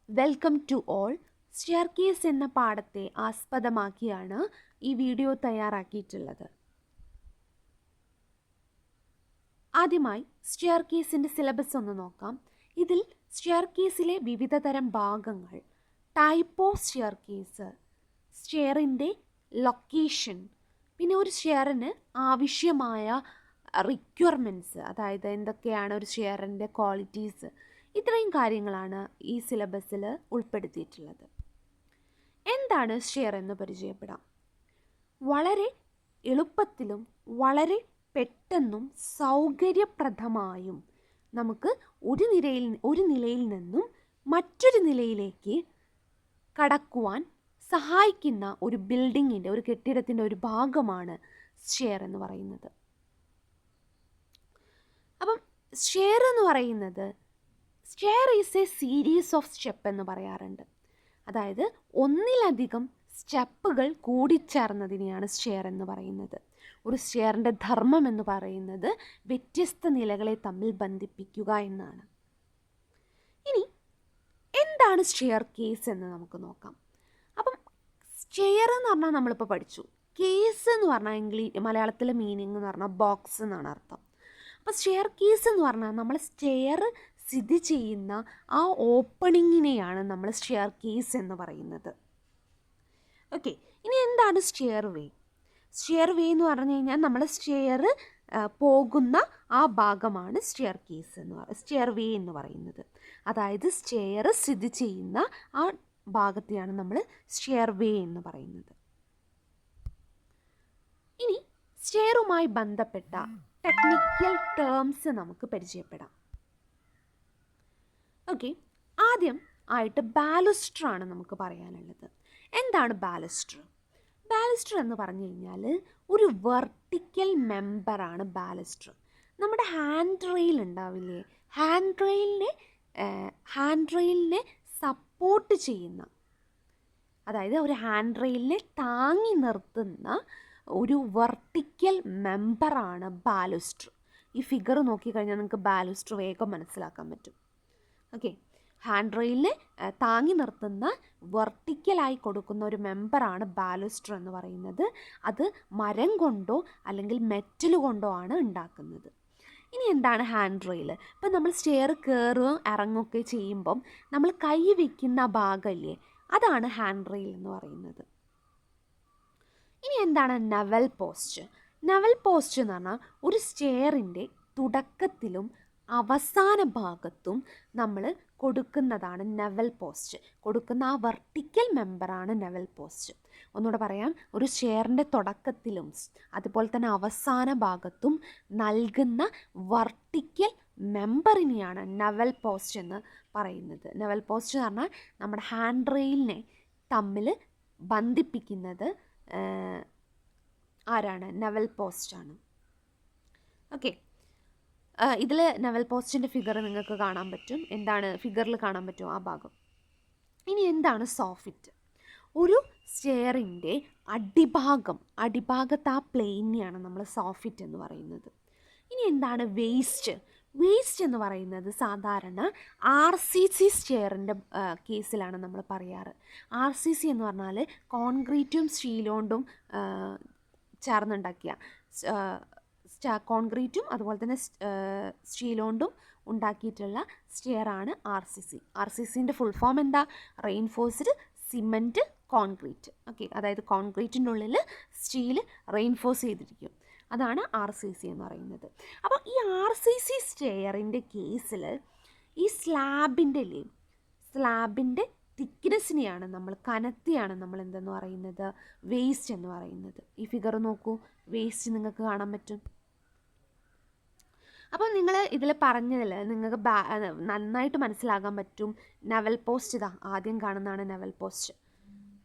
Welcome to all. Staircase എന്ന പാഠത്തെ ആസ്പദമാക്കിയാണ് ഈ വീഡിയോ തയ്യാറാക്കിയിട്ടുള്ളത്. ആദ്യമായി സ്റ്റെയർകേസിൻ്റെ സിലബസ് ഒന്ന് നോക്കാം. ഇതിൽ സ്റ്റെയർകേസിലെ വിവിധ തരം ഭാഗങ്ങൾ, ടൈപ്പ് ഓഫ് സ്റ്റെയർകേസ്, സ്റ്റെയറിൻ്റെ ലൊക്കേഷൻ, പിന്നെ ഒരു സ്റ്റെയറിന് ആവശ്യമായ റിക്വയർമെൻറ്റ്സ്, അതായത് എന്തൊക്കെയാണ് ഒരു സ്റ്റെയറിൻ്റെ ക്വാളിറ്റീസ്, ഇത്രയും കാര്യങ്ങളാണ് ഈ സിലബസിൽ ഉൾപ്പെടുത്തിയിട്ടുള്ളത്. എന്താണ് സ്റ്റെയർ എന്ന് പരിചയപ്പെടാം. വളരെ എളുപ്പത്തിലും വളരെ പെട്ടെന്നും സൗകര്യപ്രദമായും നമുക്ക് ഒരു നിലയിൽ നിന്നും മറ്റൊരു നിലയിലേക്ക് കടക്കുവാൻ സഹായിക്കുന്ന ഒരു ബിൽഡിങ്ങിൻ്റെ, ഒരു കെട്ടിടത്തിൻ്റെ ഒരു ഭാഗമാണ് സ്റ്റെയർ എന്ന് പറയുന്നത്. അപ്പം സ്റ്റെയർ എന്ന് പറയുന്നത്, stair is A series of step എന്ന് പറയാറുണ്ട്. അതായത് ഒന്നിലധികം സ്റ്റെപ്പുകൾ കൂടിച്ചേർന്നതിനെയാണ് സ്റ്റെയർ എന്ന് പറയുന്നത്. ഒരു സ്റ്റെയറിൻ്റെ ധർമ്മം എന്ന് പറയുന്നത് വ്യത്യസ്ത നിലകളെ തമ്മിൽ ബന്ധിപ്പിക്കുക എന്നാണ്. ഇനി എന്താണ് സ്റ്റെയർ കേസ് എന്ന് നമുക്ക് നോക്കാം. അപ്പം സ്റ്റെയർ എന്ന് പറഞ്ഞാൽ നമ്മളിപ്പോൾ പഠിച്ചു. കേസ് എന്ന് പറഞ്ഞാൽ മലയാളത്തിലെ മീനിങ് എന്ന് പറഞ്ഞാൽ ബോക്സ് എന്നാണ് അർത്ഥം. അപ്പോൾ സ്റ്റെയർ കേസ് എന്ന് പറഞ്ഞാൽ നമ്മൾ സ്റ്റെയർ സ്ഥിതി ചെയ്യുന്ന ആ ഓപ്പണിങ്ങിനെയാണ് നമ്മൾ സ്റ്റെയർ കേസ് എന്ന് പറയുന്നത്. ഓക്കെ, ഇനി എന്താണ് സ്റ്റെയർ വേ? സ്റ്റെയർ വേ എന്ന് പറഞ്ഞു കഴിഞ്ഞാൽ നമ്മൾ സ്റ്റെയർ പോകുന്ന ആ ഭാഗമാണ് സ്റ്റെയർ വേ എന്ന് പറയുന്നത്. അതായത് സ്റ്റെയർ സ്ഥിതി ചെയ്യുന്ന ആ ഭാഗത്തെയാണ് നമ്മൾ സ്റ്റെയർ വേ എന്ന് പറയുന്നത്. ഇനി സ്റ്റെയറുമായി ബന്ധപ്പെട്ട ടെക്നിക്കൽ ടേംസ് നമുക്ക് പരിചയപ്പെടാം. ഓക്കെ, ആദ്യം ആയിട്ട് ബാലുസ്റ്റർ ആണ് നമുക്ക് പറയാനുള്ളത്. എന്താണ് ബാലുസ്റ്റർ? ബാലുസ്റ്റർ എന്ന് പറഞ്ഞു കഴിഞ്ഞാൽ ഒരു വെർട്ടിക്കൽ മെമ്പറാണ് ബാലുസ്റ്റർ. നമ്മുടെ ഹാൻഡ് റെയിൽ ഉണ്ടാവില്ലേ, ഹാൻഡ് റെയിലിനെ സപ്പോർട്ട് ചെയ്യുന്ന, അതായത് ഒരു ഹാൻഡ് റെയിലിനെ താങ്ങി നിർത്തുന്ന ഒരു വെർട്ടിക്കൽ മെമ്പറാണ് ബാലുസ്റ്റർ. ഈ ഫിഗർ നോക്കിക്കഴിഞ്ഞാൽ നിങ്ങൾക്ക് ബാലുസ്റ്റർ വേഗം മനസ്സിലാക്കാൻ പറ്റും. ഓക്കെ, ഹാൻഡ് റെയിലിനെ താങ്ങി നിർത്തുന്ന വെർട്ടിക്കലായി കൊടുക്കുന്ന ഒരു മെമ്പറാണ് ബാലുസ്റ്റർ എന്ന് പറയുന്നത്. അത് മരം കൊണ്ടോ അല്ലെങ്കിൽ മെറ്റൽ കൊണ്ടോ ആണ് ഉണ്ടാക്കുന്നത്. ഇനി എന്താണ് ഹാൻഡ് റെയിൽ? ഇപ്പം നമ്മൾ സ്റ്റെയർ കയറുകയും ഇറങ്ങുകയൊക്കെ ചെയ്യുമ്പം നമ്മൾ കൈ വയ്ക്കുന്ന ഭാഗമില്ലേ, അതാണ് ഹാൻഡ് റെയിൽ എന്ന് പറയുന്നത്. ഇനി എന്താണ് നെവൽ പോസ്റ്റ്? നെവൽ പോസ്റ്റ് എന്ന് പറഞ്ഞാൽ ഒരു സ്റ്റെയറിൻ്റെ തുടക്കത്തിലും അവസാന ഭാഗത്തും നമ്മൾ കൊടുക്കുന്നതാണ് നെവൽ പോസ്റ്റ്. കൊടുക്കുന്ന ആ വെർട്ടിക്കൽ മെമ്പറാണ് നെവൽ പോസ്റ്റ്. ഒന്നുകൂടെ പറയാം, ഒരു സ്റ്റെയറിൻ്റെ തുടക്കത്തിലും അതുപോലെ തന്നെ അവസാന ഭാഗത്തും നൽകുന്ന വെർട്ടിക്കൽ മെമ്പറിനെയാണ് നെവൽ പോസ്റ്റ് എന്ന് പറയുന്നത്. നെവൽ പോസ്റ്റ് എന്ന് പറഞ്ഞാൽ നമ്മുടെ ഹാൻഡ് റെയിലിനെ തമ്മിൽ ബന്ധിപ്പിക്കുന്നത് ആരാണ്? നെവൽ പോസ്റ്റാണ്. ഓക്കെ, ഇതിൽ നെവൽ പോസ്റ്റിൻ്റെ ഫിഗർ നിങ്ങൾക്ക് കാണാൻ പറ്റും. എന്താണ് ഫിഗറിൽ കാണാൻ പറ്റും ആ ഭാഗം. ഇനി എന്താണ് സോഫിറ്റ്? ഒരു സ്റ്റെയറിൻ്റെ അടിഭാഗത്ത് ആ പ്ലെയിനെയാണ് നമ്മൾ സോഫിറ്റ് എന്ന് പറയുന്നത്. ഇനി എന്താണ് വേസ്റ്റ്? വേസ്റ്റ് എന്ന് പറയുന്നത് സാധാരണ RCC സ്റ്റെയറിൻ്റെ കേസിലാണ് നമ്മൾ പറയാറ്. RCC എന്ന് പറഞ്ഞാൽ കോൺക്രീറ്റും സ്റ്റീലോണ്ടും ചേർന്നുണ്ടാക്കിയ, കോൺക്രീറ്റും അതുപോലെ തന്നെ സ്റ്റീലോണ്ടും ഉണ്ടാക്കിയിട്ടുള്ള സ്റ്റെയറാണ് RCCൻ്റെ ഫുൾ ഫോം എന്താ? Reinforced cement concrete. ഓക്കെ, അതായത് കോൺക്രീറ്റിൻ്റെ ഉള്ളിൽ സ്റ്റീൽ റെയിൻഫോഴ്സ് ചെയ്തിരിക്കും. അതാണ് RCC എന്ന് പറയുന്നത്. അപ്പോൾ ഈ RCC സ്റ്റെയറിൻ്റെ കേസിൽ ഈ സ്ലാബിൻ്റെ തിക്നെസ്സിനെയാണ് കനത്തെയാണ് നമ്മൾ എന്തെന്ന് പറയുന്നത്? വേസ്റ്റ് എന്ന് പറയുന്നത്. ഈ ഫിഗർ നോക്കൂ, വേസ്റ്റ് നിങ്ങൾക്ക് കാണാൻ പറ്റും. അപ്പോൾ നിങ്ങൾ ഇതിൽ പറഞ്ഞതിൽ നിങ്ങൾക്ക് നന്നായിട്ട് മനസ്സിലാക്കാൻ പറ്റും. നെവൽ പോസ്റ്റ് ഇതാ ആദ്യം കാണുന്നതാണ് നെവൽ പോസ്റ്റ്.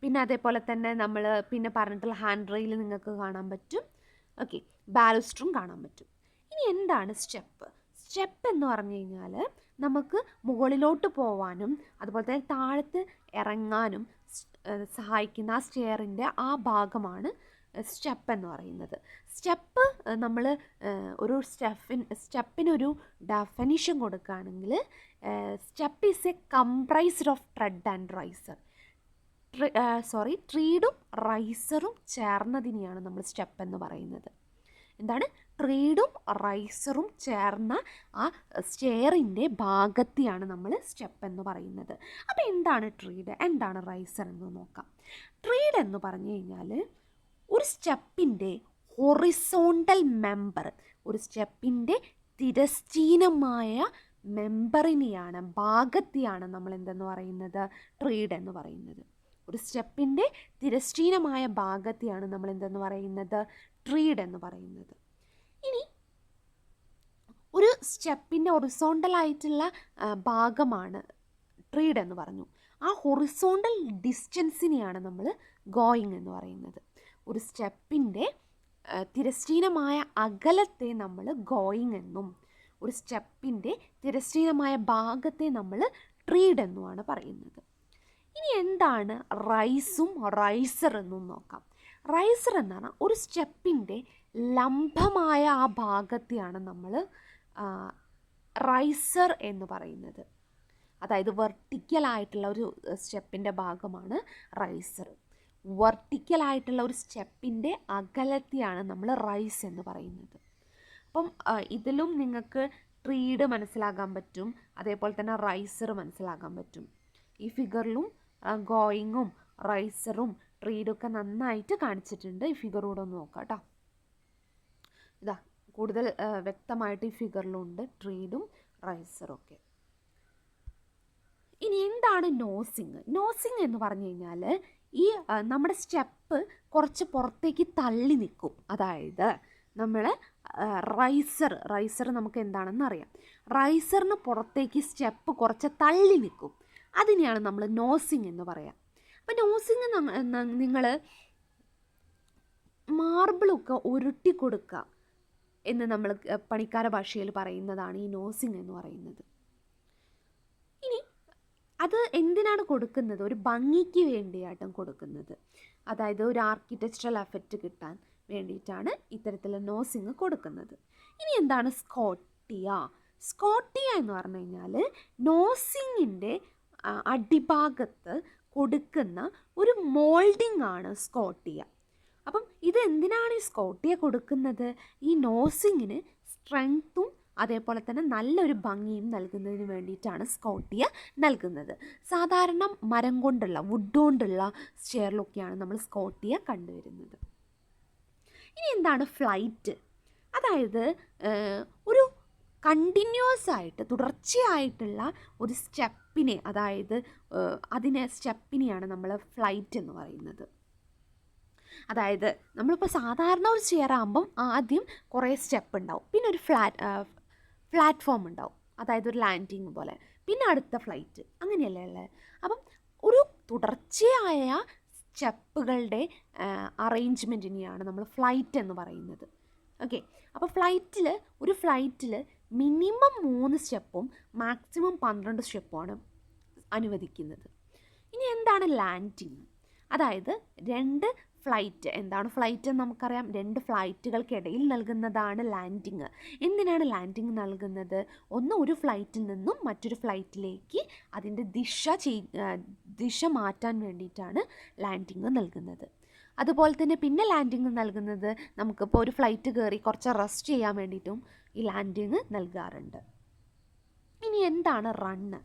പിന്നെ അതേപോലെ തന്നെ നമ്മൾ പിന്നെ പറഞ്ഞിട്ടുള്ള ഹാൻഡ് റെയിൽ നിങ്ങൾക്ക് കാണാൻ പറ്റും. ഓക്കെ, ബാലുസ്റ്ററും കാണാൻ പറ്റും. ഇനി എന്താണ് സ്റ്റെപ്പ്? സ്റ്റെപ്പ് എന്ന് പറഞ്ഞു കഴിഞ്ഞാൽ നമുക്ക് മുകളിലോട്ട് പോവാനും അതുപോലെ തന്നെ താഴത്ത് ഇറങ്ങാനും സഹായിക്കുന്ന ആ സ്റ്റെയറിൻ്റെ ആ ഭാഗമാണ് സ്റ്റെപ്പ് എന്ന് പറയുന്നത്. സ്റ്റെപ്പ് നമ്മൾ ഒരു സ്റ്റെപ്പിനൊരു ഡെഫിനിഷൻ കൊടുക്കുകയാണെങ്കിൽ step is a comprised of tread and riser. ട്രീഡും റൈസറും ചേർന്നതിനെയാണ് നമ്മൾ സ്റ്റെപ്പ് എന്ന് പറയുന്നത്. എന്താണ്? ട്രീഡും റൈസറും ചേർന്ന ആ സ്റ്റെയറിൻ്റെ ഭാഗത്തെയാണ് നമ്മൾ സ്റ്റെപ്പ് എന്ന് പറയുന്നത്. അപ്പോൾ എന്താണ് ട്രീഡ്, എന്താണ് റൈസർ എന്ന് നോക്കാം. ട്രീഡ് എന്ന് പറഞ്ഞു കഴിഞ്ഞാൽ ഒരു സ്റ്റെപ്പിൻ്റെ ഹൊറിസോണ്ടൽ മെമ്പർ, ഒരു സ്റ്റെപ്പിൻ്റെ തിരശ്ചീനമായ മെമ്പറിനെയാണ്, ഭാഗത്തെയാണ് നമ്മൾ എന്തെന്ന് പറയുന്നത്? ട്രീഡ് എന്ന് പറയുന്നത്. ഒരു സ്റ്റെപ്പിൻ്റെ തിരശ്ചീനമായ ഭാഗത്തെയാണ് നമ്മൾ എന്തെന്ന് പറയുന്നത്? ട്രീഡ് എന്ന് പറയുന്നത്. ഇനി ഒരു സ്റ്റെപ്പിൻ്റെ ഹൊറിസോണ്ടലായിട്ടുള്ള ഭാഗമാണ് ട്രീഡ് എന്ന് പറഞ്ഞു. ആ ഹൊറിസോണ്ടൽ ഡിസ്റ്റൻസിനെയാണ് നമ്മൾ ഗോയിങ് എന്ന് പറയുന്നത്. ഒരു സ്റ്റെപ്പിൻ്റെ തിരശ്ചീനമായ അകലത്തെ നമ്മൾ ഗോയിങ് എന്നും ഒരു സ്റ്റെപ്പിൻ്റെ തിരശ്ചീനമായ ഭാഗത്തെ നമ്മൾ ട്രീഡ് എന്നുമാണ് പറയുന്നത്. ഇനി എന്താണ് റൈസും റൈസർ എന്നും നോക്കാം. റൈസർ എന്ന് പറഞ്ഞാൽ ഒരു സ്റ്റെപ്പിൻ്റെ ലംബമായ ആ ഭാഗത്തെയാണ് നമ്മൾ റൈസർ എന്ന് പറയുന്നത്. അതായത് വെർട്ടിക്കലായിട്ടുള്ള ഒരു സ്റ്റെപ്പിൻ്റെ ഭാഗമാണ് റൈസർ. വെർട്ടിക്കലായിട്ടുള്ള ഒരു സ്റ്റെപ്പിൻ്റെ അകലത്തെയാണ് നമ്മൾ റൈസ് എന്ന് പറയുന്നത്. അപ്പം ഇതിലും നിങ്ങൾക്ക് ട്രീഡ് മനസ്സിലാക്കാൻ പറ്റും, അതേപോലെ തന്നെ റൈസർ മനസ്സിലാക്കാൻ പറ്റും. ഈ ഫിഗറിലും ഗോയിങ്ങും റൈസറും ട്രീഡൊക്കെ നന്നായിട്ട് കാണിച്ചിട്ടുണ്ട്. ഈ ഫിഗറൂടെ ഒന്ന് നോക്കാം കേട്ടോ. ഇതാ കൂടുതൽ വ്യക്തമായിട്ട് ഈ ഫിഗറിലുണ്ട് ട്രീഡും റൈസറും ഒക്കെ. ഇനി എന്താണ് നോസിങ്? നോസിങ് എന്ന് പറഞ്ഞു കഴിഞ്ഞാൽ ഈ നമ്മുടെ സ്റ്റെപ്പ് കുറച്ച് പുറത്തേക്ക് തള്ളി നിൽക്കും. അതായത് നമ്മൾ റൈസർ നമുക്ക് എന്താണെന്ന് അറിയാം. റൈസറിന് പുറത്തേക്ക് സ്റ്റെപ്പ് കുറച്ച് തള്ളി നിൽക്കും. അതിനെയാണ് നമ്മൾ നോസിങ് എന്ന് പറയാം. അപ്പം നോസിങ് നിങ്ങൾ മാർബിളൊക്കെ ഉരുട്ടി കൊടുക്കുക എന്ന് നമ്മൾ പണിക്കാര ഭാഷയിൽ പറയുന്നതാണ് ഈ നോസിങ് എന്ന് പറയുന്നത്. ഇനി അത് എന്തിനാണ് കൊടുക്കുന്നത്? ഒരു ഭംഗിക്ക് വേണ്ടിയായിട്ടും കൊടുക്കുന്നത്. അതായത് ഒരു ആർക്കിടെക്ചറൽ എഫക്റ്റ് കിട്ടാൻ വേണ്ടിയിട്ടാണ് ഇത്തരത്തിലുള്ള നോസിങ് കൊടുക്കുന്നത്. ഇനി എന്താണ് സ്കോട്ടിയ? സ്കോട്ടിയ എന്ന് പറഞ്ഞു കഴിഞ്ഞാൽ നോസിങ്ങിൻ്റെ അടിഭാഗത്ത് കൊടുക്കുന്ന ഒരു മോൾഡിംഗ് ആണ് സ്കോട്ടിയ. അപ്പം ഇത് എന്തിനാണ് ഈ സ്കോട്ടിയ കൊടുക്കുന്നത്? ഈ നോസിങ്ങിന് സ്ട്രെങ്ത്തും അതേപോലെ തന്നെ നല്ലൊരു ഭംഗിയും നൽകുന്നതിന് വേണ്ടിയിട്ടാണ് സ്കോട്ടിയ നൽകുന്നത്. സാധാരണ മരം കൊണ്ടുള്ള വുഡ് കൊണ്ടുള്ള സ്റ്റെയറിലൊക്കെയാണ് നമ്മൾ സ്കോട്ടിയ കണ്ടുവരുന്നത്. ഇനി എന്താണ് ഫ്ലൈറ്റ്? അതായത് ഒരു കണ്ടിന്യൂസ് ആയിട്ട് തുടർച്ചയായിട്ടുള്ള ഒരു സ്റ്റെപ്പിനെ, അതായത് സ്റ്റെപ്പിനെയാണ് നമ്മൾ ഫ്ലൈറ്റ് എന്ന് പറയുന്നത്. അതായത് നമ്മളിപ്പോൾ സാധാരണ ഒരു ചെയർ ആകുമ്പം ആദ്യം കുറേ സ്റ്റെപ്പ് ഉണ്ടാവും, പിന്നെ ഒരു പ്ലാറ്റ്ഫോം ഉണ്ടാവും, അതായത് ഒരു ലാൻഡിങ് പോലെ, പിന്നെ അടുത്ത ഫ്ലൈറ്റ്, അങ്ങനെയല്ലേ ഉള്ളത്. അപ്പം ഒരു തുടർച്ചയായ സ്റ്റെപ്പുകളുടെ അറേഞ്ച്മെൻറ്റിനെയാണ് നമ്മൾ ഫ്ലൈറ്റ് എന്ന് പറയുന്നത്. ഓക്കെ, അപ്പോൾ ഒരു ഫ്ലൈറ്റിൽ മിനിമം 3 സ്റ്റെപ്പും മാക്സിമം 12 സ്റ്റെപ്പുമാണ് അനുവദിക്കുന്നത്. ഇനി എന്താണ് ലാൻഡിങ്? അതായത് 2 ഫ്ലൈറ്റ്, എന്താണ് ഫ്ലൈറ്റ് എന്ന് നമുക്കറിയാം, 2 ഫ്ലൈറ്റുകൾക്കിടയിൽ നൽകുന്നതാണ് ലാൻഡിങ്. എന്തിനാണ് ലാൻഡിങ് നൽകുന്നത്? ഒന്ന്, ഒരു ഫ്ലൈറ്റിൽ നിന്നും മറ്റൊരു ഫ്ലൈറ്റിലേക്ക് അതിൻ്റെ ദിശ മാറ്റാൻ വേണ്ടിയിട്ടാണ് ലാൻഡിങ് നൽകുന്നത്. അതുപോലെ തന്നെ പിന്നെ ലാൻഡിങ് നൽകുന്നത് നമുക്കിപ്പോൾ ഒരു ഫ്ലൈറ്റ് കയറി കുറച്ച് റെസ്റ്റ് ചെയ്യാൻ വേണ്ടിയിട്ടും ഈ ലാൻഡിങ് നൽകാറുണ്ട്. ഇനി എന്താണ് റണ്ണ്?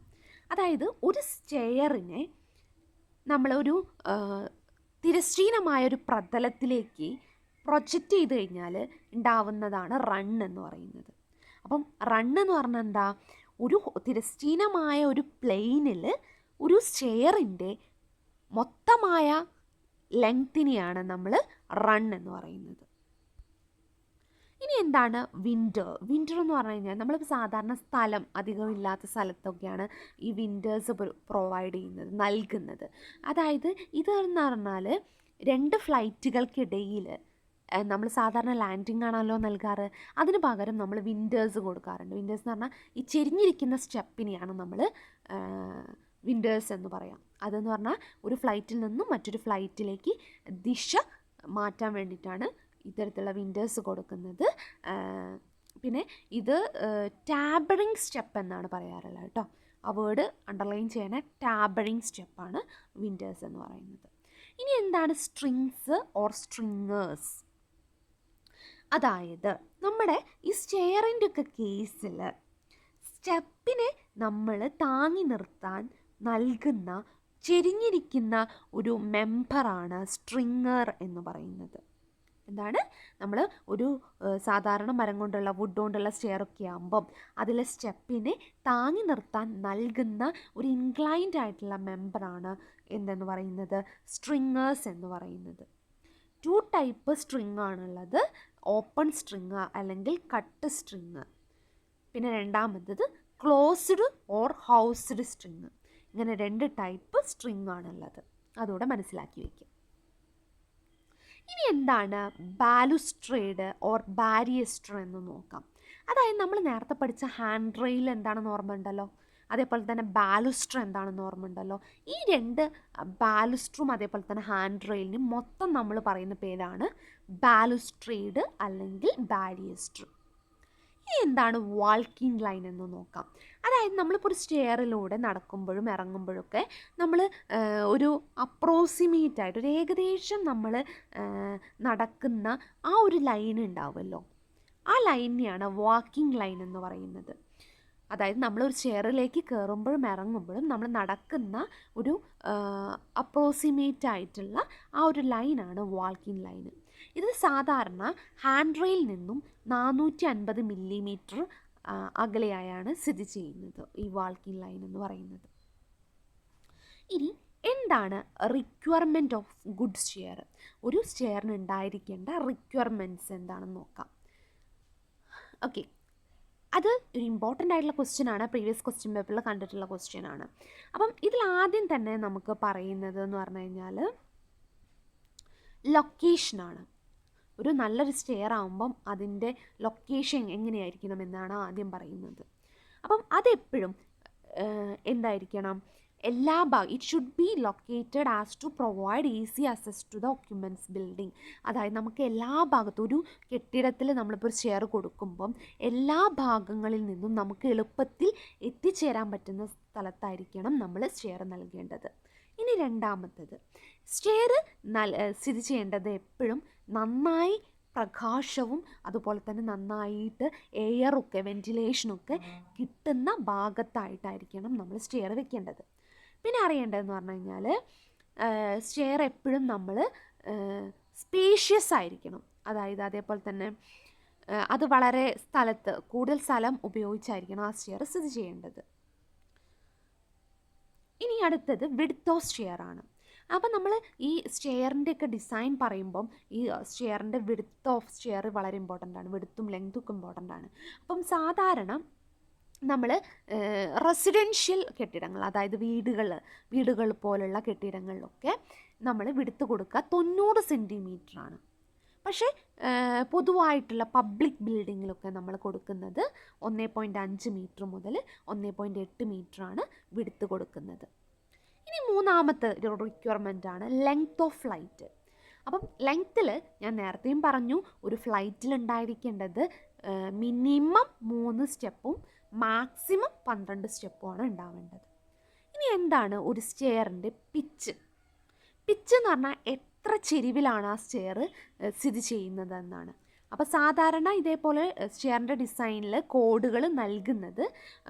അതായത് ഒരു സ്റ്റെയറിനെ നമ്മളൊരു തിരശ്ചീനമായൊരു പ്രതലത്തിലേക്ക് പ്രൊജക്റ്റ് ചെയ്ത് കഴിഞ്ഞാൽ ഉണ്ടാവുന്നതാണ് റൺ എന്ന് പറയുന്നത്. അപ്പം റണ്ണ് എന്ന് പറഞ്ഞാൽ എന്താ? ഒരു തിരശ്ചീനമായ ഒരു പ്ലെയിനിൽ ഒരു സ്റ്റെയറിൻ്റെ മൊത്തമായ ലെങ്തിനെയാണ് നമ്മൾ റൺ എന്ന് പറയുന്നത്. ഇനി എന്താണ് വിൻഡർ? വിൻഡർ എന്ന് പറഞ്ഞു കഴിഞ്ഞാൽ നമ്മളിപ്പോൾ സാധാരണ സ്ഥലം അധികം ഇല്ലാത്ത സ്ഥലത്തൊക്കെയാണ് ഈ വിൻഡേഴ്സ് പ്രൊവൈഡ് ചെയ്യുന്നത്, നൽകുന്നത്. അതായത് ഇതെന്ന് പറഞ്ഞാൽ 2 ഫ്ലൈറ്റുകൾക്കിടയിൽ നമ്മൾ സാധാരണ ലാൻഡിങ് ആണല്ലോ നൽകാറ്, അതിന് പകരം നമ്മൾ വിൻഡേഴ്സ് കൊടുക്കാറുണ്ട്. വിൻഡേഴ്സ് എന്ന് പറഞ്ഞാൽ ഈ ചെരിഞ്ഞിരിക്കുന്ന സ്റ്റെപ്പിനെയാണ് നമ്മൾ വിൻഡേഴ്സ് എന്ന് പറയാം. അതെന്ന് പറഞ്ഞാൽ ഒരു ഫ്ലൈറ്റിൽ നിന്നും മറ്റൊരു ഫ്ലൈറ്റിലേക്ക് ദിശ മാറ്റാൻ വേണ്ടിയിട്ടാണ് ഇത്തരത്തിലുള്ള വിൻഡോസ് കൊടുക്കുന്നത്. പിന്നെ ഇത് ടാബറിങ് സ്റ്റെപ്പ് എന്നാണ് പറയാറുള്ളത് കേട്ടോ. ആ വേർഡ് അണ്ടർലൈൻ ചെയ്യണ ടാബറിങ് സ്റ്റെപ്പാണ് വിൻഡോസ് എന്ന് പറയുന്നത്. ഇനി എന്താണ് സ്ട്രിങ്സ് ഓർ സ്ട്രിങ്ങേഴ്സ്? അതായത് നമ്മുടെ ഈ സ്റ്റെയറിൻ്റെ ഒക്കെ കേസിൽ സ്റ്റെപ്പിനെ നമ്മൾ താങ്ങി നിർത്താൻ നൽകുന്ന ചെരിഞ്ഞിരിക്കുന്ന ഒരു മെമ്പറാണ് സ്ട്രിങ്ങർ എന്ന് പറയുന്നത്. എന്താണ്? നമ്മൾ ഒരു സാധാരണ മരം കൊണ്ടുള്ള വുഡ് കൊണ്ടുള്ള സ്റ്റെയറൊക്കെ ആകുമ്പം അതിലെ സ്റ്റെപ്പിനെ താങ്ങി നിർത്താൻ നൽകുന്ന ഒരു ഇൻക്ലൈൻഡ് ആയിട്ടുള്ള മെമ്പറാണ് എന്തെന്ന് പറയുന്നത്? സ്ട്രിങ്ങേഴ്സ് എന്ന് പറയുന്നത്. 2 ടൈപ്പ് സ്ട്രിങ് ആണുള്ളത്. ഓപ്പൺ സ്ട്രിങ് അല്ലെങ്കിൽ കട്ട് സ്ട്രിങ്. പിന്നെ രണ്ടാമത്തത് ക്ലോസ്ഡ് ഓർ ഹൗസ്ഡ് സ്ട്രിങ്. ഇങ്ങനെ 2 ടൈപ്പ് സ്ട്രിങ് ആണുള്ളത്. അതുകൂടെ മനസ്സിലാക്കി വയ്ക്കുക. ഇനി എന്താണ് ബാലുസ്ട്രേഡ് ഓർ ബാരിയസ്റ്റർ എന്ന് നോക്കാം. അതായത് നമ്മൾ നേരത്തെ പഠിച്ച ഹാൻഡ് റെയിൽ എന്താണെന്ന് ഓർമ്മ ഉണ്ടല്ലോ, അതേപോലെ തന്നെ ബാലുസ്ട്ര എന്താണെന്ന് ഓർമ്മ ഉണ്ടല്ലോ. ഈ 2 ബാലുസ്ട്രും അതേപോലെ തന്നെ ഹാൻഡ് റെയിലിനും മൊത്തം നമ്മൾ പറയുന്ന പേരാണ് ബാലുസ്ട്രേഡ് അല്ലെങ്കിൽ ബാരിയസ്റ്റർ. ഇനി എന്താണ് വാൾക്കിംഗ് ലൈൻ എന്ന് നോക്കാം. അതായത് നമ്മളിപ്പോൾ ഒരു സ്റ്റെയറിലൂടെ നടക്കുമ്പോഴും ഇറങ്ങുമ്പോഴൊക്കെ നമ്മൾ ഒരു അപ്രോക്സിമേറ്റ് ആയിട്ട് ഒരു ഏകദേശം നമ്മൾ നടക്കുന്ന ആ ഒരു ലൈൻ ഉണ്ടാവുമല്ലോ, ആ ലൈനെയാണ് വാക്കിംഗ് ലൈൻ എന്ന് പറയുന്നത്. അതായത് നമ്മളൊരു സ്റ്റെയറിലേക്ക് കയറുമ്പോഴും ഇറങ്ങുമ്പോഴും നമ്മൾ നടക്കുന്ന ഒരു അപ്രോക്സിമേറ്റ് ആയിട്ടുള്ള ആ ഒരു ലൈനാണ് വാൾക്കിംഗ് ലൈന്. ഇത് സാധാരണ ഹാൻഡ് റെയിൽ നിന്നും 450 മില്ലിമീറ്റർ അകലെയായാണ് സ്ഥിതി ചെയ്യുന്നത് ഈ വാൾക്കിംഗ് ലൈൻ എന്ന് പറയുന്നത്. ഇനി എന്താണ് റിക്വയർമെൻറ്റ് ഓഫ് ഗുഡ് സ്റ്റെയർ? ഒരു സ്റ്റെയറിന് ഉണ്ടായിരിക്കേണ്ട റിക്വയർമെൻറ്റ്സ് എന്താണെന്ന് നോക്കാം. ഓക്കെ, അത് ഒരു ഇമ്പോർട്ടൻ്റ് ആയിട്ടുള്ള ക്വസ്റ്റ്യൻ ആണ്. പ്രീവിയസ് ക്വസ്റ്റ്യൻ പേപ്പറിൽ കണ്ടിട്ടുള്ള ക്വസ്റ്റ്യൻ ആണ്. അപ്പം ഇതിൽ ആദ്യം തന്നെ നമുക്ക് പറയുന്നത് എന്ന് പറഞ്ഞു കഴിഞ്ഞാൽ ലൊക്കേഷനാണ്. ഒരു നല്ലൊരു സ്റ്റെയർ ആകുമ്പം അതിൻ്റെ ലൊക്കേഷൻ എങ്ങനെയായിരിക്കണം എന്നാണ് ആദ്യം പറയുന്നത്. അപ്പം അതെപ്പോഴും എന്തായിരിക്കണം? It should be located as to provide easy access to the occupants building. അതായത് നമുക്ക് എല്ലാ ഭാഗത്തും ഒരു കെട്ടിടത്തിൽ നമ്മളിപ്പോൾ ഒരു സ്റ്റെയർ കൊടുക്കുമ്പം എല്ലാ ഭാഗങ്ങളിൽ നിന്നും നമുക്ക് എളുപ്പത്തിൽ എത്തിച്ചേരാൻ പറ്റുന്ന സ്ഥലത്തായിരിക്കണം നമ്മൾ സ്റ്റെയർ നൽകേണ്ടത്. ഇനി രണ്ടാമത്തേത്, സ്റ്റെയർ സ്ഥിതി ചെയ്യേണ്ടത് എപ്പോഴും നന്നായി പ്രകാശവും അതുപോലെ തന്നെ നന്നായിട്ട് എയറൊക്കെ വെൻറ്റിലേഷനൊക്കെ കിട്ടുന്ന ഭാഗത്തായിട്ടായിരിക്കണം നമ്മൾ സ്റ്റെയർ വെക്കേണ്ടത്. പിന്നെ അറിയേണ്ടതെന്ന് പറഞ്ഞു കഴിഞ്ഞാൽ സ്റ്റെയർ എപ്പോഴും നമ്മൾ സ്പേഷ്യസ് ആയിരിക്കണം. അതായത് അതേപോലെ തന്നെ അത് വളരെ കൂടുതൽ സ്ഥലം ഉപയോഗിച്ചായിരിക്കണം ആ സ്റ്റെയർ സ്ഥിതി ചെയ്യേണ്ടത്. ഇനി അടുത്തത് വിഡ്ത്ത് ഓഫ് സ്റ്റെയർ ആണ്. അപ്പം നമ്മൾ ഈ സ്റ്റെയറിൻ്റെ ഒക്കെ ഡിസൈൻ പറയുമ്പം ഈ സ്റ്റെയറിൻ്റെ വിഡ്ത്ത് ഓഫ് സ്റ്റെയർ വളരെ ഇമ്പോർട്ടൻ്റ് ആണ്. വിഡ്ത്തും ലെങ്ത്തും ഒക്കെ ഇമ്പോർട്ടൻ്റ് ആണ്. അപ്പം സാധാരണ നമ്മൾ റെസിഡൻഷ്യൽ കെട്ടിടങ്ങൾ, അതായത് വീടുകൾ പോലുള്ള കെട്ടിടങ്ങളിലൊക്കെ നമ്മൾ വിഡ്ത്ത് കൊടുക്കുക 90 സെൻറ്റിമീറ്ററാണ്. പക്ഷേ പൊതുവായിട്ടുള്ള പബ്ലിക് ബിൽഡിങ്ങിലൊക്കെ നമ്മൾ കൊടുക്കുന്നത് 1.5 മീറ്റർ മുതൽ 1.8 മീറ്ററാണ് വിഡ്ത്ത് കൊടുക്കുന്നത്. ഇനി മൂന്നാമത്തെ ഒരു റിക്വയർമെൻ്റ് ആണ് ലെങ്ത് ഓഫ് ഫ്ലൈറ്റ്. അപ്പം ലെങ്ത്തിൽ ഞാൻ നേരത്തെയും പറഞ്ഞു, ഒരു ഫ്ലൈറ്റിൽ ഉണ്ടായിരിക്കേണ്ടത് മിനിമം 3 സ്റ്റെപ്പും മാക്സിമം 12 സ്റ്റെപ്പുമാണ് ഉണ്ടാവേണ്ടത്. ഇനി എന്താണ് ഒരു സ്റ്റെയറിൻ്റെ പിച്ച് എന്ന് പറഞ്ഞാൽ എത്ര ചെരിവിലാണ് ആ സ്റ്റെയർ സ്ഥിതി ചെയ്യുന്നതെന്നാണ്. അപ്പോൾ സാധാരണ ഇതേപോലെ സ്റ്റെയറിൻ്റെ ഡിസൈനിൽ കോഡുകൾ നൽകുന്നത്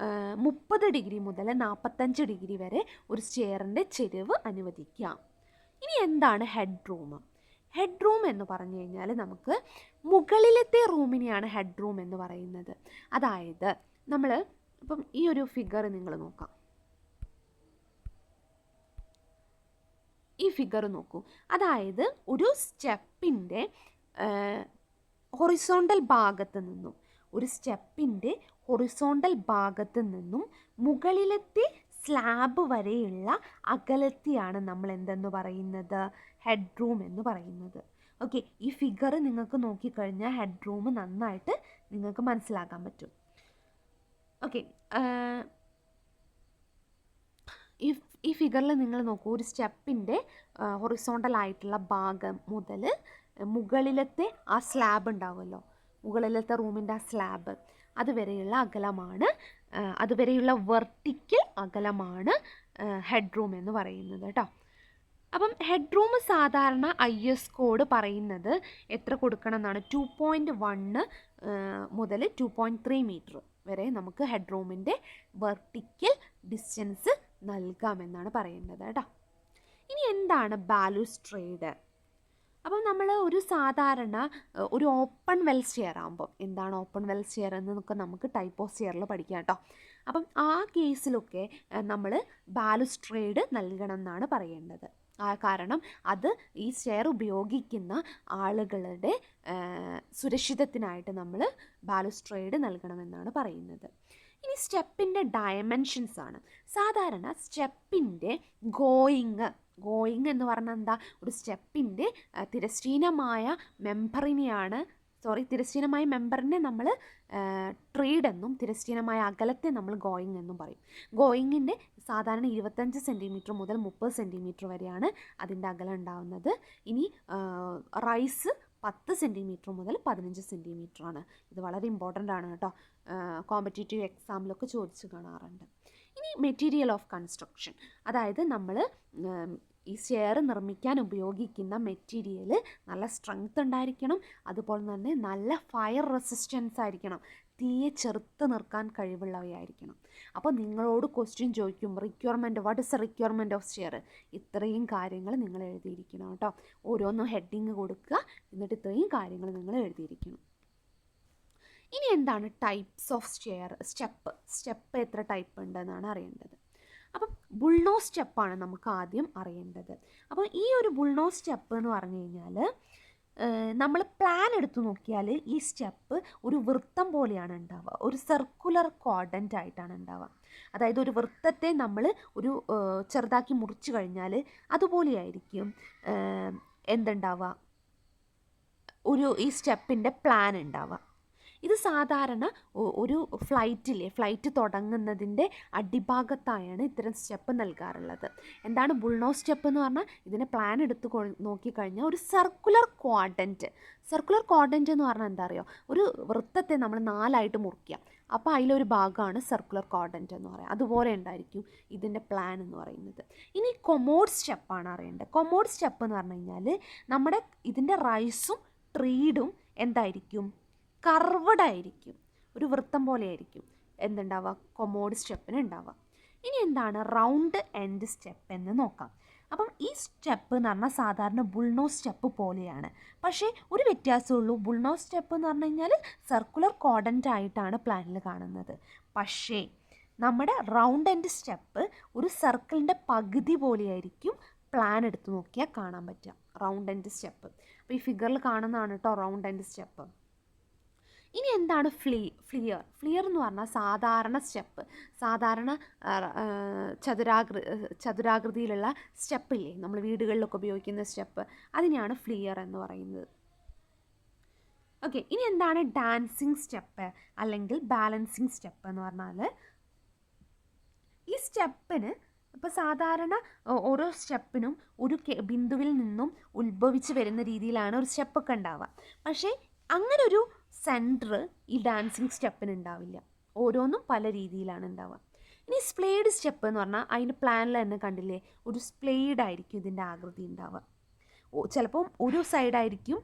30 ഡിഗ്രി മുതൽ 45 ഡിഗ്രി വരെ ഒരു സ്റ്റെയറിൻ്റെ ചെരിവ് അനുവദിക്കാം. ഇനി എന്താണ് ഹെഡ് റൂം എന്ന് പറഞ്ഞു കഴിഞ്ഞാൽ നമുക്ക് മുകളിലത്തെ റൂമിനെയാണ് ഹെഡ് റൂം എന്ന് പറയുന്നത്. അതായത് നമ്മൾ ഇപ്പം ഈ ഒരു ഫിഗർ നിങ്ങൾ നോക്കാം, ഈ ഫിഗർ നോക്കൂ. അതായത് ഒരു സ്റ്റെപ്പിൻ്റെ ഹൊറിസോണ്ടൽ ഭാഗത്ത് നിന്നും മുകളിലത്തെ സ്ലാബ് വരെയുള്ള അകലത്തെയാണ് നമ്മൾ എന്തെന്ന് പറയുന്നത്? ഹെഡ് റൂം എന്ന് പറയുന്നത്. ഓക്കെ, ഈ ഫിഗർ നിങ്ങൾക്ക് നോക്കിക്കഴിഞ്ഞാൽ ഹെഡ് റൂം നന്നായിട്ട് നിങ്ങൾക്ക് മനസ്സിലാക്കാൻ പറ്റും. ഓക്കെ, ഈ ഫിഗറിൽ നിങ്ങൾ നോക്കൂ, ഒരു സ്റ്റെപ്പിൻ്റെ ഹൊറിസോണ്ടൽ ആയിട്ടുള്ള ഭാഗം മുതൽ മുകളിലത്തെ ആ സ്ലാബ് ഉണ്ടാവുമല്ലോ, മുകളിലത്തെ റൂമിൻ്റെ ആ സ്ലാബ്, അതുവരെയുള്ള അകലമാണ്, അതുവരെയുള്ള വെർട്ടിക്കൽ അകലമാണ് ഹെഡ് റൂം എന്ന് പറയുന്നത് കേട്ടോ. അപ്പം ഹെഡ് റൂം സാധാരണ IS കോഡ് പറയുന്നത് എത്ര കൊടുക്കണം എന്നാണ്, 2.1 മുതൽ 2.3 മീറ്റർ വരെ നമുക്ക് ഹെഡ് റൂമിൻ്റെ വെർട്ടിക്കൽ ഡിസ്റ്റൻസ് നൽകാമെന്നാണ് പറയുന്നത് കേട്ടോ. ഇനി എന്താണ് ബാലുസ്ട്രേഡ്? അപ്പം നമ്മൾ ഒരു സാധാരണ ഒരു ഓപ്പൺ വെൽ സ്റ്റെയർ ആകുമ്പോൾ, എന്താണ് ഓപ്പൺ വെൽ സ്റ്റെയർ എന്നൊക്കെ നമുക്ക് ടൈപ്പ് ഓഫ് സ്റ്റെയറിൽ പഠിക്കാം കേട്ടോ. അപ്പം ആ കേസിലൊക്കെ നമ്മൾ ബാലുസ്ട്രേഡ് നൽകണം എന്നാണ് പറയേണ്ടത്. കാരണം അത് ഈ സ്റ്റെയർ ഉപയോഗിക്കുന്ന ആളുകളുടെ സുരക്ഷിതത്തിനായിട്ട് നമ്മൾ ബാലുസ്ട്രേഡ് നൽകണമെന്നാണ് പറയുന്നത്. ഇനി സ്റ്റെപ്പിൻ്റെ ഡയമെൻഷൻസ് ആണ്. സാധാരണ സ്റ്റെപ്പിൻ്റെ ഗോയിങ് എന്ന് പറഞ്ഞാൽ എന്താ, ഒരു സ്റ്റെപ്പിൻ്റെ തിരശ്ചീനമായ മെമ്പറിനെ നമ്മൾ ട്രീഡ് എന്നും തിരശ്ചീനമായ അകലത്തെ നമ്മൾ ഗോയിങ് എന്നും പറയും. ഗോയിങ്ങിൻ്റെ സാധാരണ 25 സെൻറ്റിമീറ്റർ മുതൽ 30 സെൻറ്റിമീറ്റർ വരെയാണ് അതിൻ്റെ അകലം ഉണ്ടാവുന്നത്. ഇനി റൈസ് 10 സെൻറ്റിമീറ്റർ മുതൽ 15 സെൻറ്റിമീറ്റർ ആണ്. ഇത് വളരെ ഇമ്പോർട്ടൻ്റ് ആണ് കേട്ടോ, കോമ്പറ്റേറ്റീവ് എക്സാമിലൊക്കെ ചോദിച്ച് കാണാറുണ്ട്. ഇനി മെറ്റീരിയൽ ഓഫ് കൺസ്ട്രക്ഷൻ, അതായത് നമ്മൾ ഈ സ്റ്റെയർ നിർമ്മിക്കാൻ ഉപയോഗിക്കുന്ന മെറ്റീരിയൽ നല്ല സ്ട്രെങ്ത് ഉണ്ടായിരിക്കണം, അതുപോലെ തന്നെ നല്ല ഫയർ റെസിസ്റ്റൻസ് ആയിരിക്കണം, തീയെ ചെറുത്ത് നിർക്കാൻ കഴിവുള്ളവയായിരിക്കണം. അപ്പോൾ നിങ്ങളോട് ക്വസ്റ്റ്യൻ ചോദിക്കും, what is A requirement of stair, ഇത്രയും കാര്യങ്ങൾ നിങ്ങൾ എഴുതിയിരിക്കണം കേട്ടോ. ഓരോന്നും ഹെഡിങ് കൊടുക്കുക, എന്നിട്ട് ഇത്രയും കാര്യങ്ങൾ നിങ്ങൾ എഴുതിയിരിക്കണം. ഇനി എന്താണ് ടൈപ്സ് ഓഫ് സ്റ്റെപ്പ് എത്ര ടൈപ്പ് ഉണ്ടെന്നാണ് അറിയേണ്ടത്. അപ്പം ബുൾനോ സ്റ്റെപ്പാണ് നമുക്ക് ആദ്യം അറിയേണ്ടത്. അപ്പോൾ ഈ ഒരു ബുൾനോ സ്റ്റെപ്പ് എന്ന് പറഞ്ഞു കഴിഞ്ഞാൽ, നമ്മൾ പ്ലാൻ എടുത്തു നോക്കിയാൽ ഈ സ്റ്റെപ്പ് ഒരു വൃത്തം പോലെയാണ് ഉണ്ടാവുക, ഒരു സർക്കുലർ ക്വാഡ്രൻ്റ് ആയിട്ടാണ് ഉണ്ടാവുക. അതായത് ഒരു വൃത്തത്തെ നമ്മൾ ഒരു ചെറുതാക്കി മുറിച്ച് കഴിഞ്ഞാൽ അതുപോലെയായിരിക്കും എന്തുണ്ടാവുക, ഈ സ്റ്റെപ്പിൻ്റെ പ്ലാൻ ഉണ്ടാവുക. ഇത് സാധാരണ ഒരു ഫ്ലൈറ്റ് തുടങ്ങുന്നതിൻ്റെ അടിഭാഗത്തായാണ് ഇത്തരം സ്റ്റെപ്പ് നൽകാറുള്ളത്. എന്താണ് ബുൾനോ സ്റ്റെപ്പ് എന്ന് പറഞ്ഞാൽ, ഇതിനെ പ്ലാൻ എടുത്ത് നോക്കിക്കഴിഞ്ഞാൽ ഒരു സർക്കുലർ ക്വാഡ്രൻ്റ് എന്ന് പറഞ്ഞാൽ എന്താ അറിയോ, ഒരു വൃത്തത്തെ നമ്മൾ 4ആയിട്ട് മുറിക്കുക, അപ്പോൾ അതിലൊരു ഭാഗമാണ് സർക്കുലർ ക്വാഡ്രൻ്റ് എന്ന് പറയുക. അതുപോലെ ഉണ്ടായിരിക്കും ഇതിൻ്റെ പ്ലാൻ എന്ന് പറയുന്നത്. ഇനി കൊമോഡ് സ്റ്റെപ്പാണ് അറിയേണ്ടത്. കൊമോഡ് സ്റ്റെപ്പ് എന്ന് പറഞ്ഞു കഴിഞ്ഞാൽ നമ്മുടെ ഇതിൻ്റെ റൈസും ട്രീഡും എന്തായിരിക്കും, കർവ്ഡ് ആയിരിക്കും, ഒരു വൃത്തം പോലെ ആയിരിക്കും എന്തുണ്ടാവുക, കൊമോഡ് സ്റ്റെപ്പിന് ഉണ്ടാവുക. ഇനി എന്താണ് റൗണ്ട് എൻഡ് സ്റ്റെപ്പ് എന്ന് നോക്കാം. അപ്പം ഈ സ്റ്റെപ്പ് എന്ന് പറഞ്ഞാൽ സാധാരണ ബുൾനോ സ്റ്റെപ്പ് പോലെയാണ്, പക്ഷേ ഒരു വ്യത്യാസമുള്ളൂ. ബുൾനോ സ്റ്റെപ്പ് എന്ന് പറഞ്ഞു കഴിഞ്ഞാൽ സർക്കുലർ ക്വാഡ്രൻ്റ് ആയിട്ടാണ് പ്ലാനിൽ കാണുന്നത്. പക്ഷേ നമ്മുടെ റൗണ്ട് എൻഡ് സ്റ്റെപ്പ് ഒരു സർക്കിളിൻ്റെ പകുതി പോലെയായിരിക്കും പ്ലാൻ എടുത്ത് നോക്കിയാൽ കാണാൻ പറ്റുക, റൗണ്ട് എൻഡ് സ്റ്റെപ്പ്. അപ്പോൾ ഈ ഫിഗറിൽ കാണുന്നതാണ് കേട്ടോ റൗണ്ട് എൻഡ് സ്റ്റെപ്പ്. ഇനി എന്താണ് ഫ്ലിയർ എന്ന് പറഞ്ഞാൽ സാധാരണ സ്റ്റെപ്പ്, സാധാരണ ചതുരാകൃതിയിലുള്ള സ്റ്റെപ്പില്ലേ, നമ്മൾ വീടുകളിലൊക്കെ ഉപയോഗിക്കുന്ന സ്റ്റെപ്പ്, അതിനെയാണ് ഫ്ലിയർ എന്ന് പറയുന്നത്. ഓക്കെ, ഇനി എന്താണ് ഡാൻസിങ് സ്റ്റെപ്പ് അല്ലെങ്കിൽ ബാലൻസിങ് സ്റ്റെപ്പ് എന്ന് പറഞ്ഞാൽ, ഈ സ്റ്റെപ്പിന് ഇപ്പോൾ സാധാരണ ഓരോ സ്റ്റെപ്പിനും ഒരു ബിന്ദുവിൽ നിന്നും ഉത്ഭവിച്ച് വരുന്ന രീതിയിലാണ് ഒരു സ്റ്റെപ്പൊക്കെ ഉണ്ടാവുക. പക്ഷേ അങ്ങനൊരു സെൻറ്റർ ഈ ഡാൻസിങ് സ്റ്റെപ്പിന് ഉണ്ടാവില്ല, ഓരോന്നും പല രീതിയിലാണ് ഉണ്ടാവുക. ഇനി സ്പ്ലേഡ് സ്റ്റെപ്പ് എന്ന് പറഞ്ഞാൽ അതിൻ്റെ പ്ലാനിൽ തന്നെ കണ്ടില്ലേ, ഒരു സ്പ്ലേഡ് ആയിരിക്കും ഇതിൻ്റെ ആകൃതി ഉണ്ടാവുക. ചിലപ്പം ഒരു സൈഡായിരിക്കും,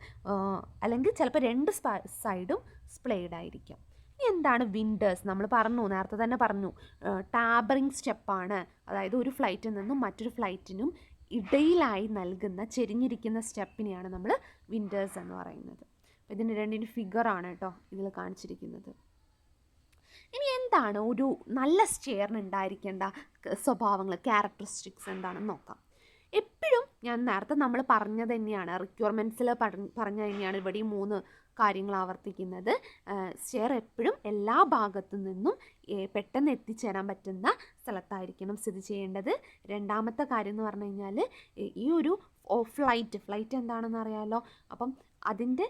അല്ലെങ്കിൽ ചിലപ്പോൾ 2 സൈഡും സ്പ്ലേഡ് ആയിരിക്കും. ഇനി എന്താണ് വിൻഡേഴ്സ്? നമ്മൾ നേരത്തെ തന്നെ പറഞ്ഞു, ടാബറിങ് സ്റ്റെപ്പാണ്. അതായത് ഒരു ഫ്ലൈറ്റിൽ നിന്നും മറ്റൊരു ഫ്ലൈറ്റിനും ഇടയിലായി നൽകുന്ന ചെരിഞ്ഞിരിക്കുന്ന സ്റ്റെപ്പിനെയാണ് നമ്മൾ വിൻഡേഴ്സ് എന്ന് പറയുന്നത്. ഇതിന് രണ്ടിൻ്റെ ഫിഗറാണ് കേട്ടോ ഇതിൽ കാണിച്ചിരിക്കുന്നത്. ഇനി എന്താണ് ഒരു നല്ല സ്റ്റെയറിന് ഉണ്ടായിരിക്കേണ്ട സ്വഭാവങ്ങൾ, ക്യാരക്ടറിസ്റ്റിക്സ് എന്താണെന്ന് നോക്കാം. എപ്പോഴും ഞാൻ നേരത്തെ നമ്മൾ പറഞ്ഞത് തന്നെയാണ്, റിക്വയർമെൻറ്റ്സിൽ പറഞ്ഞ തന്നെയാണ് ഇവിടെയും 3 കാര്യങ്ങൾ ആവർത്തിക്കുന്നത്. സ്റ്റെയർ എപ്പോഴും എല്ലാ ഭാഗത്തു നിന്നും പെട്ടെന്ന് എത്തിച്ചേരാൻ പറ്റുന്ന സ്ഥലത്തായിരിക്കണം സ്ഥിതി ചെയ്യേണ്ടത്. രണ്ടാമത്തെ കാര്യം എന്ന് പറഞ്ഞു കഴിഞ്ഞാൽ, ഈ ഒരു ഫ്ലൈറ്റ് എന്താണെന്ന് അറിയാമല്ലോ, അപ്പം അതിൻ്റെ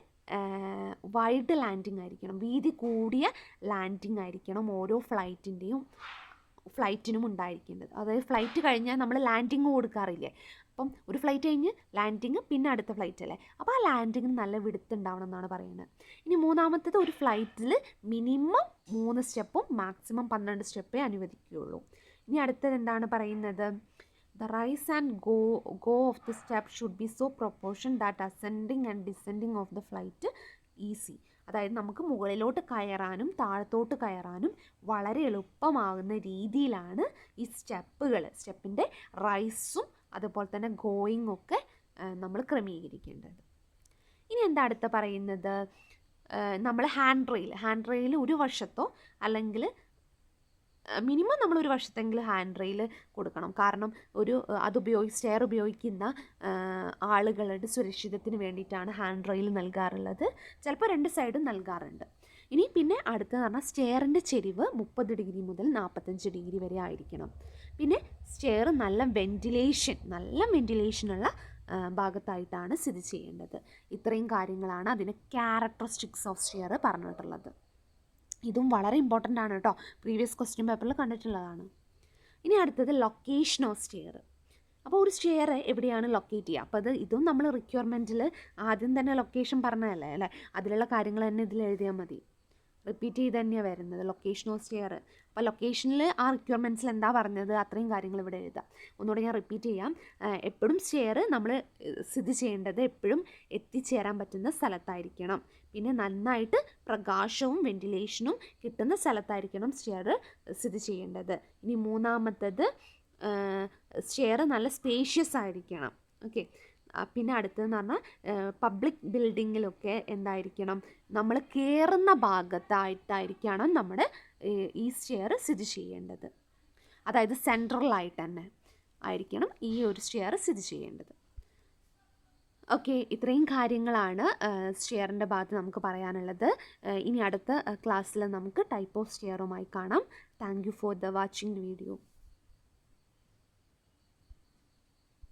വൈഡ് ലാൻഡിങ് ആയിരിക്കണം, വീതി കൂടിയ ലാൻഡിങ് ആയിരിക്കണം ഓരോ ഫ്ലൈറ്റിനും ഉണ്ടായിരിക്കേണ്ടത്. അതായത് ഫ്ലൈറ്റ് കഴിഞ്ഞാൽ നമ്മൾ ലാൻഡിങ് കൊടുക്കാറില്ലേ, അപ്പം ഒരു ഫ്ലൈറ്റ് കഴിഞ്ഞ് ലാൻഡിങ്, പിന്നെ അടുത്ത ഫ്ലൈറ്റ് അല്ലേ, അപ്പോൾ ആ ലാൻഡിങ്ങിന് നല്ല വിടുത്ത് ഉണ്ടാവണം എന്നാണ് പറയുന്നത്. ഇനി മൂന്നാമത്തേത്, ഒരു ഫ്ലൈറ്റിൽ മിനിമം 3 സ്റ്റെപ്പും മാക്സിമം 12 സ്റ്റെപ്പേ അനുവദിക്കുകയുള്ളൂ. ഇനി അടുത്തത് എന്താണ് പറയുന്നത്, the rise and go of the step should be so proportioned that ascending and descending of the flight easy. അതായത് നമുക്ക് മുകളിലോട്ട് കയറാനും താഴത്തോട്ട് കയറാനും വളരെ എളുപ്പമാകുന്ന രീതിയിലാണ് ഈ സ്റ്റെപ്പിൻ്റെ റൈസും അതുപോലെ തന്നെ ഗോയിങ് ഒക്കെ നമ്മൾ ക്രമീകരിക്കേണ്ടത്. ഇനി എന്താ അടുത്ത പറയുന്നത്, നമ്മൾ ഹാൻഡ് റെയിൽ ഒരു വശത്തോ അല്ലെങ്കിൽ മിനിമം നമ്മളൊരു വശത്തെങ്കിലും ഹാൻഡ് റെയിൽ കൊടുക്കണം. കാരണം സ്റ്റെയർ ഉപയോഗിക്കുന്ന ആളുകളുടെ സുരക്ഷിതത്തിന് വേണ്ടിയിട്ടാണ് ഹാൻഡ് റെയിൽ നൽകാറുള്ളത്. ചിലപ്പോൾ 2 സൈഡും നൽകാറുണ്ട്. ഇനി പിന്നെ അടുത്തതെന്ന് പറഞ്ഞാൽ സ്റ്റെയറിൻ്റെ ചെരിവ് 30 ഡിഗ്രി മുതൽ 45 ഡിഗ്രി വരെ ആയിരിക്കണം. പിന്നെ സ്റ്റെയർ നല്ല വെൻറ്റിലേഷനുള്ള ഭാഗത്തായിട്ടാണ് സ്ഥിതി ചെയ്യേണ്ടത്. ഇത്രയും കാര്യങ്ങളാണ് അതിന് ക്യാരക്ടറിസ്റ്റിക്സ് ഓഫ് സ്റ്റെയർ പറഞ്ഞിട്ടുള്ളത്. ഇതും വളരെ ഇമ്പോർട്ടൻ്റ് ആണ് കേട്ടോ, പ്രീവിയസ് ക്വസ്റ്റ്യൻ പേപ്പറിൽ കണ്ടിട്ടുള്ളതാണ്. ഇനി അടുത്തത് ലൊക്കേഷൻ ഓഫ് സ്റ്റെയർ. അപ്പോൾ ഒരു സ്റ്റെയർ എവിടെയാണ് ലൊക്കേറ്റ് ചെയ്യുക, അപ്പോൾ ഇതും നമ്മൾ റിക്വയർമെൻറ്റിൽ ആദ്യം തന്നെ ലൊക്കേഷൻ പറഞ്ഞതല്ലേ അല്ലേ, അതിലുള്ള കാര്യങ്ങൾ തന്നെ ഇതിൽ എഴുതിയാൽ മതി. റിപ്പീറ്റ് ചെയ്ത് തന്നെയാണ് വരുന്നത് ലൊക്കേഷൻ ഓഫ് സ്റ്റെയർ. അപ്പോൾ ലൊക്കേഷനിൽ ആ റിക്വയർമെൻറ്റ്സിൽ എന്താ പറഞ്ഞത് അത്രയും കാര്യങ്ങൾ ഇവിടെ എഴുതാം. ഒന്നുകൂടെ ഞാൻ റിപ്പീറ്റ് ചെയ്യാം. എപ്പോഴും സ്റ്റെയർ നമ്മൾ സ്ഥിതി ചെയ്യേണ്ടത് എപ്പോഴും എത്തിച്ചേരാൻ പറ്റുന്ന സ്ഥലത്തായിരിക്കണം. പിന്നെ നന്നായിട്ട് പ്രകാശവും വെൻറ്റിലേഷനും കിട്ടുന്ന സ്ഥലത്തായിരിക്കണം സ്റ്റെയർ സ്ഥിതി ചെയ്യേണ്ടത്. ഇനി മൂന്നാമത്തത്, സ്റ്റെയർ നല്ല സ്പേഷ്യസ് ആയിരിക്കണം. ഓക്കെ. പിന്നെ അടുത്തതെന്ന് പറഞ്ഞാൽ പബ്ലിക് ബിൽഡിങ്ങിലൊക്കെ എന്തായിരിക്കണം, നമ്മൾ കയറുന്ന ഭാഗത്തായിട്ടായിരിക്കണം നമ്മുടെ ഈ സ്റ്റെയർ സ്ഥിതി ചെയ്യേണ്ടത്. അതായത് സെൻട്രലായിട്ട് തന്നെ ആയിരിക്കണം ഈ ഒരു സ്റ്റെയർ സ്ഥിതി ചെയ്യേണ്ടത്. ഓക്കെ, ഇത്രയും കാര്യങ്ങളാണ് സ്റ്റെയറിൻ്റെ ഭാഗത്ത് നമുക്ക് പറയാനുള്ളത്. ഇനി അടുത്ത ക്ലാസ്സിൽ നമുക്ക് ടൈപ്പ് ഓഫ് സ്റ്റെയറുമായി കാണാം. Thank you for the watching video.